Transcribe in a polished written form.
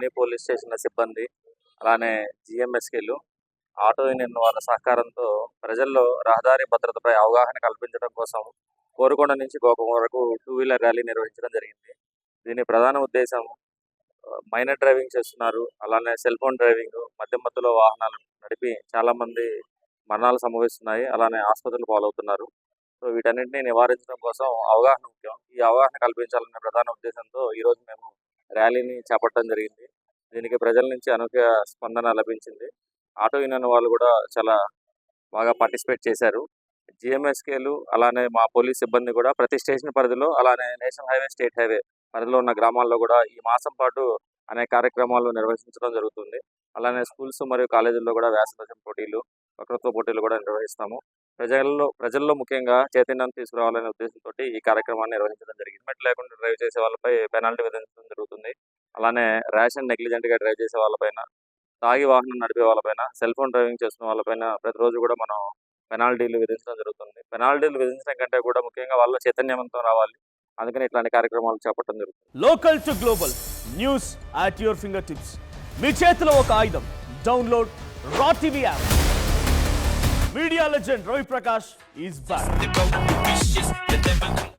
అన్ని పోలీస్ స్టేషన్ల సిబ్బంది, అలానే జిఎంఎస్కేలు, ఆటో యూనియన్ వాళ్ళ సహకారంతో ప్రజల్లో రహదారి భద్రతపై అవగాహన కల్పించడం కోసం కోరుకొండ నుంచి గోకం వరకు 2 వీలర్ ర్యాలీ నిర్వహించడం జరిగింది. దీని ప్రధాన ఉద్దేశం మైనర్ డ్రైవింగ్ చేస్తున్నారు, అలానే సెల్ ఫోన్ డ్రైవింగ్, మధ్య మత్తులో వాహనాలు నడిపి చాలామంది మరణాలు సంభవిస్తున్నాయి, అలానే ఆసుపత్రులు పాలవుతున్నారు. సో వీటన్నింటినీ నివారించడం కోసం అవగాహన ముఖ్యం. ఈ అవగాహన కల్పించాలనే ప్రధాన ఉద్దేశంతో ఈరోజు మేము ర్యాలీని చేపట్టడం జరిగింది. దీనికి ప్రజల నుంచి అనూహ్య స్పందన లభించింది. ఆటో యూనియన్ వాళ్ళు కూడా చాలా బాగా పార్టిసిపేట్ చేశారు. జిఎంఎస్కేలు అలానే మా పోలీస్ సిబ్బంది కూడా ప్రతి స్టేషన్ పరిధిలో, అలానే నేషనల్ హైవే, స్టేట్ హైవే పరిధిలో ఉన్న గ్రామాల్లో కూడా ఈ మాసం పాటు అనేక కార్యక్రమాలు నిర్వహించడం జరుగుతుంది. అలానే స్కూల్స్ మరియు కాలేజీల్లో కూడా వ్యాసరచన పోటీలు, వక్తృత్వ పోటీలు కూడా నిర్వహిస్తాము. ప్రజల్లో ముఖ్యంగా చైతన్యం తీసుకురావాలనే ఉద్దేశంతో ఈ కార్యక్రమాన్ని నిర్వహించడం జరిగింది. హెల్మెట్ లేకుండా డ్రైవ్ చేసే వాళ్ళపై పెనాల్టీ విధించడం జరుగుతుంది. అలానే ర్యాష్ అండ్ నెగ్లిజెంట్గా డ్రైవ్ చేసే వాళ్ళపైన, తాగి వాహనం నడిపే వాళ్ళపైన, సెల్ ఫోన్ డ్రైవింగ్ చేస్తున్న వాళ్ళపైన ప్రతిరోజు కూడా మనం పెనాల్టీలు విధించడం జరుగుతుంది. పెనాల్టీలు విధించడం కంటే కూడా ముఖ్యంగా వాళ్ళ చైతన్యవంతం రావాలి. అందుకని ఇట్లాంటి కార్యక్రమాలు చేపట్టడం జరుగుతుంది. Local to global news at your finger tips. మీ చేతిలో ఒక ఆయుధం. Download R TV app. Media legend Ravi Prakash is back.